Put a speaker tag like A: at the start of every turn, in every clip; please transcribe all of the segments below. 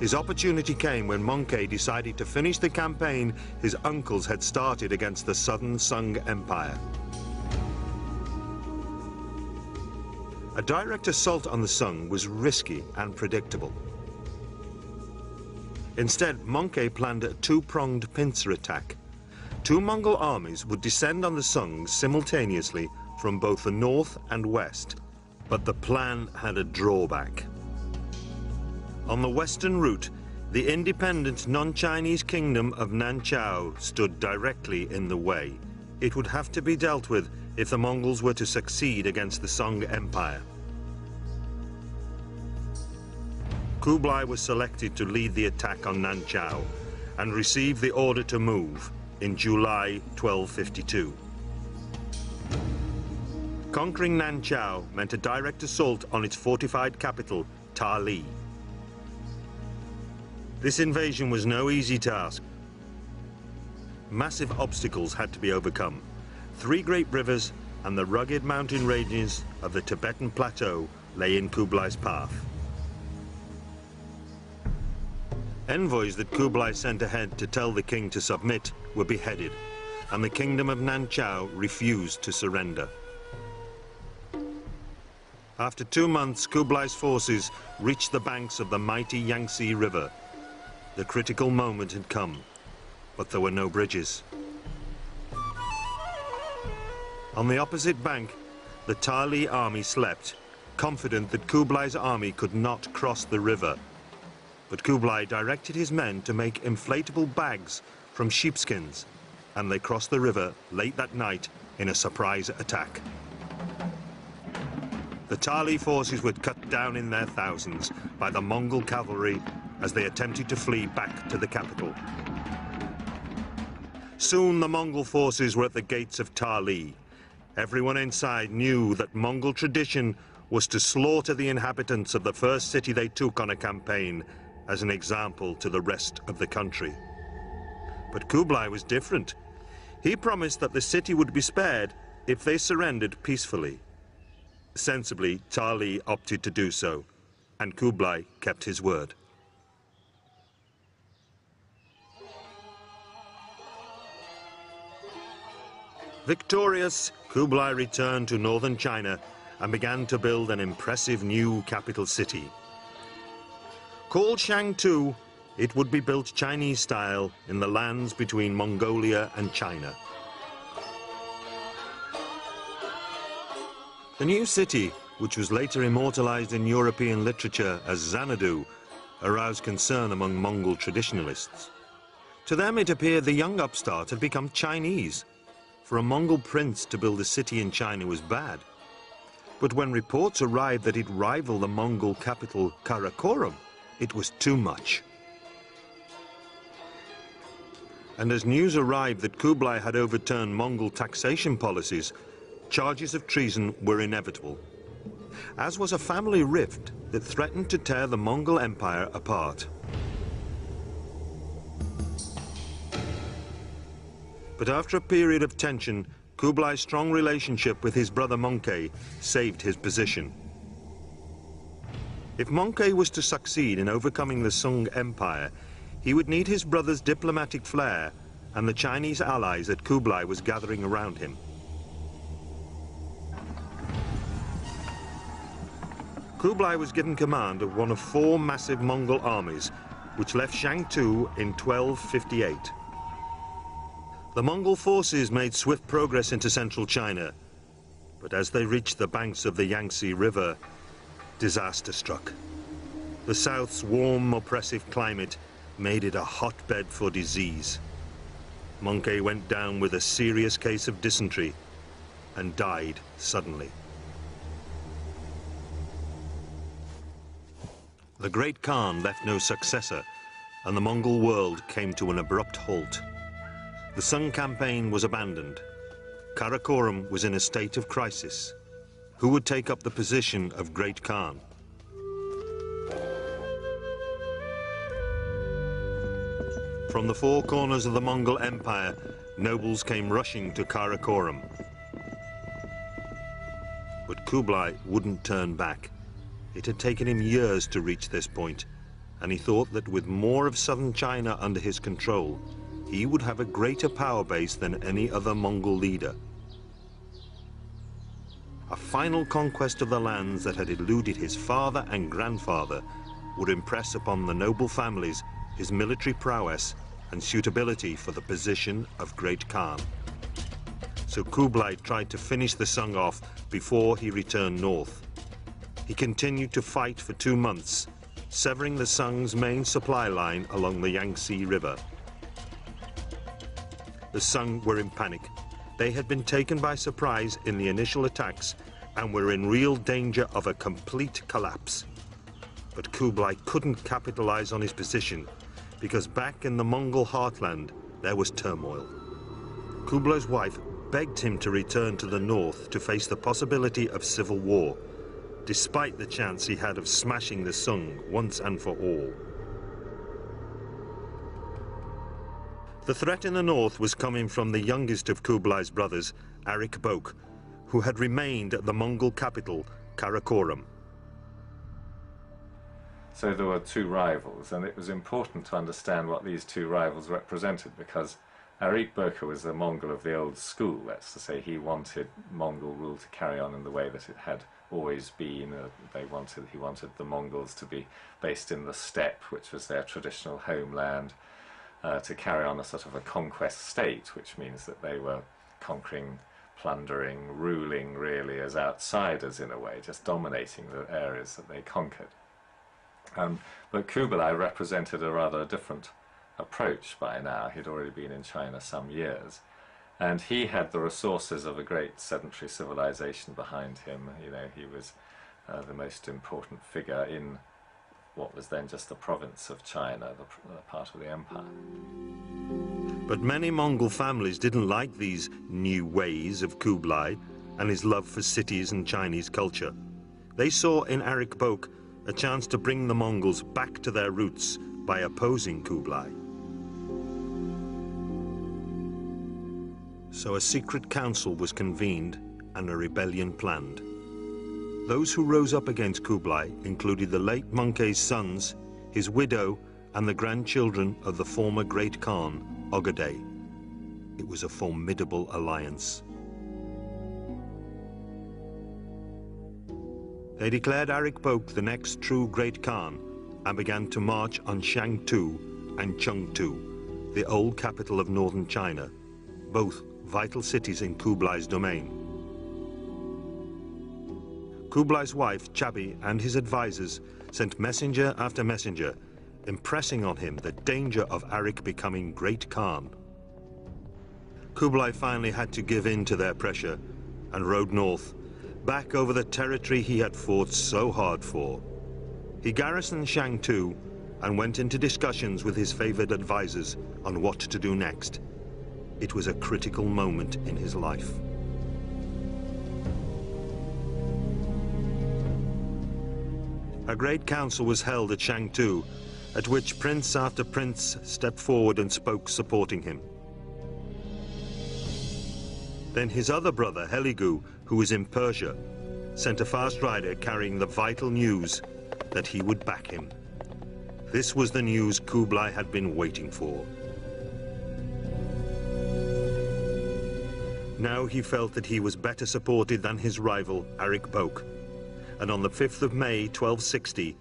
A: His opportunity came when Mongke decided to finish the campaign his uncles had started against the southern Sung Empire. A direct assault on the Sung was risky and predictable. Instead, Mongke planned a two-pronged pincer attack. Two Mongol armies would descend on the Sung simultaneously from both the north and west. But the plan had a drawback. On the western route, the independent non-Chinese kingdom of Nanchao stood directly in the way. It would have to be dealt with if the Mongols were to succeed against the Song Empire. Kublai was selected to lead the attack on Nanchao and received the order to move in July 1252. Conquering Nanchao meant a direct assault on its fortified capital, Tali. This invasion was no easy task. Massive obstacles had to be overcome. Three great rivers and the rugged mountain ranges of the Tibetan Plateau lay in Kublai's path. Envoys that Kublai sent ahead to tell the king to submit were beheaded, and the kingdom of Nanchao refused to surrender. After 2 months, Kublai's forces reached the banks of the mighty Yangtze River. The critical moment had come, but there were no bridges. On the opposite bank, the Tali army slept, confident that Kublai's army could not cross the river. But Kublai directed his men to make inflatable bags from sheepskins, and they crossed the river late that night in a surprise attack. The Tali forces were cut down in their thousands by the Mongol cavalry as they attempted to flee back to the capital. Soon the Mongol forces were at the gates of Tali. Everyone inside knew that Mongol tradition was to slaughter the inhabitants of the first city they took on a campaign as an example to the rest of the country. But Kublai was different. He promised that the city would be spared if they surrendered peacefully. Sensibly, Tali opted to do so, and Kublai kept his word. Victorious, Kublai returned to northern China and began to build an impressive new capital city. Called Shangtu, it would be built Chinese style in the lands between Mongolia and China. The new city, which was later immortalized in European literature as Xanadu, aroused concern among Mongol traditionalists. To them, it appeared the young upstart had become Chinese. For a Mongol prince to build a city in China was bad. But when reports arrived that it rivaled the Mongol capital Karakoram, it was too much. And as news arrived that Kublai had overturned Mongol taxation policies, charges of treason were inevitable, as was a family rift that threatened to tear the Mongol Empire apart. But after a period of tension, Kublai's strong relationship with his brother Mongke saved his position. If Mongke was to succeed in overcoming the Sung Empire, he would need his brother's diplomatic flair and the Chinese allies that Kublai was gathering around him. Kublai was given command of one of 4 massive Mongol armies, which left Shangtu in 1258. The Mongol forces made swift progress into central China, but as they reached the banks of the Yangtze River, disaster struck. The south's warm, oppressive climate made it a hotbed for disease. Mongke went down with a serious case of dysentery and died suddenly. The great Khan left no successor, and the Mongol world came to an abrupt halt. The Sung campaign was abandoned. Karakoram was in a state of crisis. Who would take up the position of Great Khan? From the 4 corners of the Mongol Empire, nobles came rushing to Karakoram. But Kublai wouldn't turn back. It had taken him years to reach this point, and he thought that with more of southern China under his control, he would have a greater power base than any other Mongol leader. A final conquest of the lands that had eluded his father and grandfather would impress upon the noble families his military prowess and suitability for the position of Great Khan. So Kublai tried to finish the Sung off before he returned north. He continued to fight for 2 months, severing the Sung's main supply line along the Yangtze River. The Sung were in panic. They had been taken by surprise in the initial attacks and were in real danger of a complete collapse. But Kublai couldn't capitalize on his position because back in the Mongol heartland there was turmoil. Kublai's wife begged him to return to the north to face the possibility of civil war, despite the chance he had of smashing the Sung once and for all. The threat in the north was coming from the youngest of Kublai's brothers, Arik Bok, who had remained at the Mongol capital, Karakorum.
B: So there were 2 rivals, and it was important to understand what these 2 rivals represented, because Arik Boko was a Mongol of the old school. That's to say, he wanted Mongol rule to carry on in the way that it had always been. He wanted the Mongols to be based in the steppe, which was their traditional homeland, to carry on a sort of a conquest state, which means that they were conquering, plundering, ruling really as outsiders in a way, just dominating the areas that they conquered. But Kublai represented a rather different approach by now. He'd already been in China some years, and he had the resources of a great sedentary civilization behind him. You know, he was the most important figure in what was then just the province of China, the part of the empire.
A: But many Mongol families didn't like these new ways of Kublai and his love for cities and Chinese culture. They saw in Arik Bok a chance to bring the Mongols back to their roots by opposing Kublai. So a secret council was convened and a rebellion planned. Those who rose up against Kublai included the late Möngke's sons, his widow, and the grandchildren of the former Great Khan, Ogadei. It was a formidable alliance. They declared Arik Bok the next true Great Khan and began to march on Shangtu and Chengtu, the old capital of northern China, both vital cities in Kublai's domain. Kublai's wife, Chabi, and his advisors sent messenger after messenger, impressing on him the danger of Arik becoming Great Khan. Kublai finally had to give in to their pressure and rode north, back over the territory he had fought so hard for. He garrisoned Shangtu and went into discussions with his favored advisors on what to do next. It was a critical moment in his life. A great council was held at Shangtu, at which prince after prince stepped forward and spoke supporting him. Then his other brother, Heligu, who was in Persia, sent a fast rider carrying the vital news that he would back him. This was the news Kublai had been waiting for. Now he felt that he was better supported than his rival, Arik Bok, and on the 5th of May, 1260,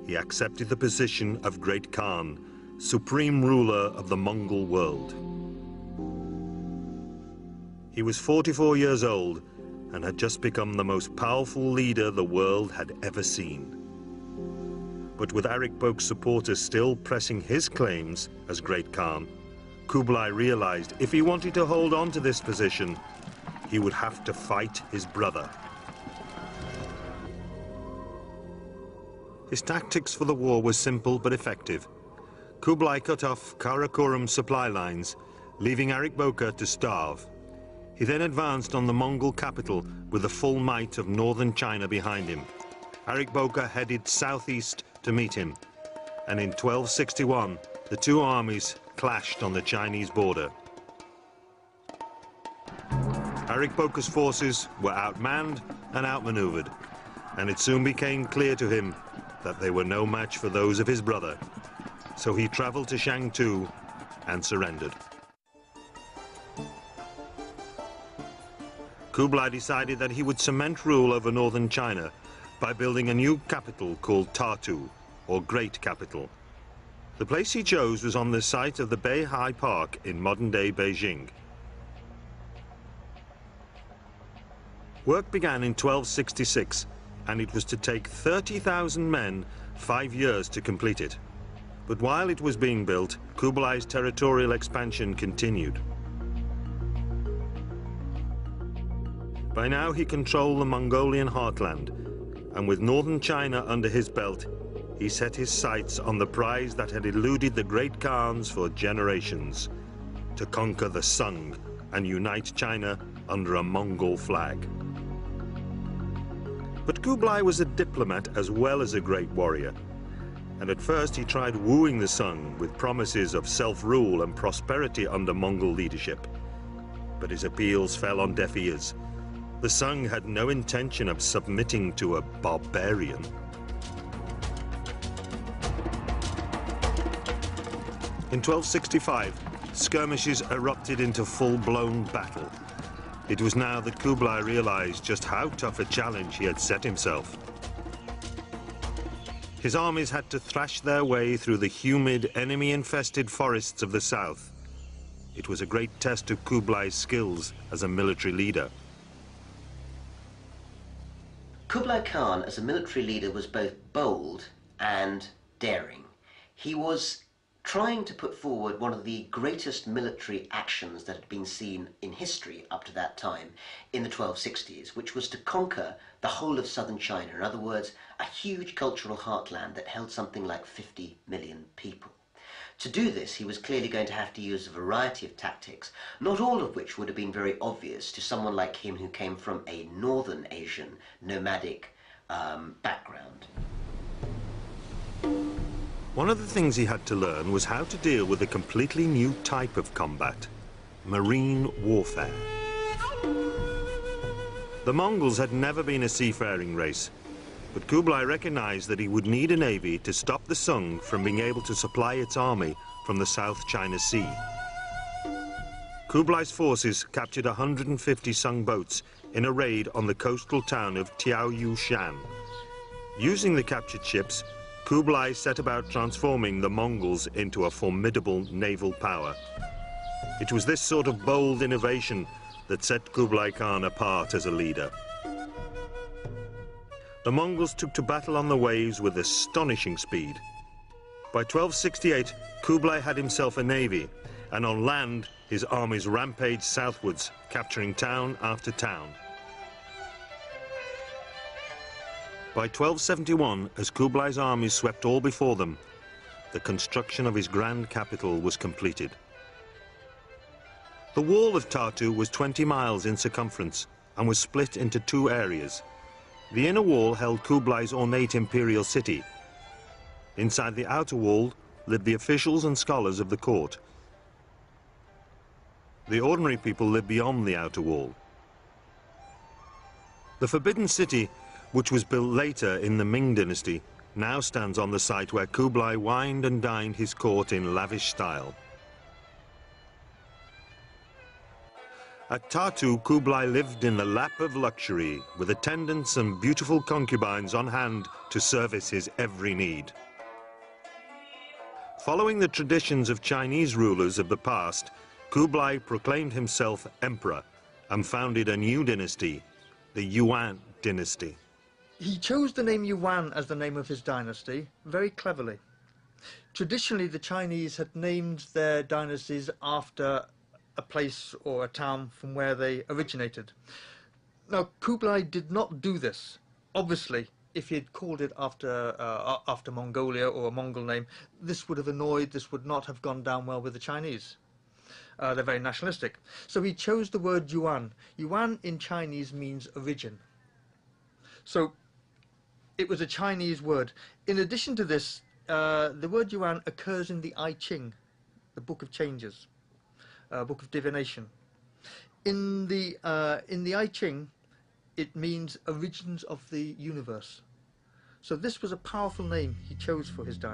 A: he accepted the position of Great Khan, supreme ruler of the Mongol world. He was 44 years old and had just become the most powerful leader the world had ever seen. But with Arik Bok's supporters still pressing his claims as Great Khan, Kublai realized if he wanted to hold on to this position, he would have to fight his brother. His tactics for the war were simple but effective. Kublai cut off Karakorum's supply lines, leaving Arik Boka to starve. He then advanced on the Mongol capital with the full might of northern China behind him. Arik Boka headed southeast to meet him, and in 1261, the two armies clashed on the Chinese border. Arik Boka's forces were outmanned and outmaneuvered, and it soon became clear to him that they were no match for those of his brother, so he traveled to Shangtu and surrendered. Kublai decided that he would cement rule over northern China by building a new capital called Tartu, or Great Capital. The place he chose was on the site of the Beihai Park in modern-day Beijing. Work began in 1266, and it was to take 30,000 men 5 years to complete it. But while it was being built, Kublai's territorial expansion continued. By now he controlled the Mongolian heartland, and with northern China under his belt, he set his sights on the prize that had eluded the great Khans for generations, to conquer the Sung and unite China under a Mongol flag. But Kublai was a diplomat as well as a great warrior, and at first he tried wooing the Sung with promises of self-rule and prosperity under Mongol leadership. But his appeals fell on deaf ears. The Sung had no intention of submitting to a barbarian. In 1265, skirmishes erupted into full-blown battle. It was now that Kublai realized just how tough a challenge he had set himself. His armies had to thrash their way through the humid, enemy-infested forests of the south. It was a great test of Kublai's skills as a military leader.
C: Kublai Khan, as a military leader, was both bold and daring. He was trying to put forward one of the greatest military actions that had been seen in history up to that time in the 1260s, which was to conquer the whole of southern China. In other words, a huge cultural heartland that held something like 50 million people. To do this, he was clearly going to have to use a variety of tactics, not all of which would have been very obvious to someone like him who came from a northern Asian nomadic background.
A: One of the things he had to learn was how to deal with a completely new type of combat, marine warfare. The Mongols had never been a seafaring race, but Kublai recognized that he would need a navy to stop the Sung from being able to supply its army from the South China Sea. Kublai's forces captured 150 Sung boats in a raid on the coastal town of Tiaoyushan. Using the captured ships, Kublai set about transforming the Mongols into a formidable naval power. It was this sort of bold innovation that set Kublai Khan apart as a leader. The Mongols took to battle on the waves with astonishing speed. By 1268, Kublai had himself a navy, and on land, his armies rampaged southwards, capturing town after town. By 1271, as Kublai's armies swept all before them, the construction of his grand capital was completed. The wall of Tartu was 20 miles in circumference and was split into two areas. The inner wall held Kublai's ornate imperial city. Inside the outer wall lived the officials and scholars of the court. The ordinary people lived beyond the outer wall. The Forbidden City, which was built later in the Ming dynasty, now stands on the site where Kublai wined and dined his court in lavish style. At Tartu, Kublai lived in the lap of luxury, with attendants and beautiful concubines on hand to service his every need. Following the traditions of Chinese rulers of the past, Kublai proclaimed himself emperor and founded a new dynasty, the Yuan dynasty.
D: He chose the name Yuan as the name of his dynasty very cleverly. Traditionally, the Chinese had named their dynasties after a place or a town from where they originated. Now, Kublai did not do this. Obviously, if he had called it after Mongolia or a Mongol name, this would have annoyed, this would not have gone down well with the Chinese. They're very nationalistic. So he chose the word Yuan. Yuan in Chinese means origin. So it was a Chinese word. In addition to this, the word Yuan occurs in the I Ching, the Book of Changes. Book of divination. In the I Ching, it means origins of the universe. So this was a powerful name he chose for his dynasty.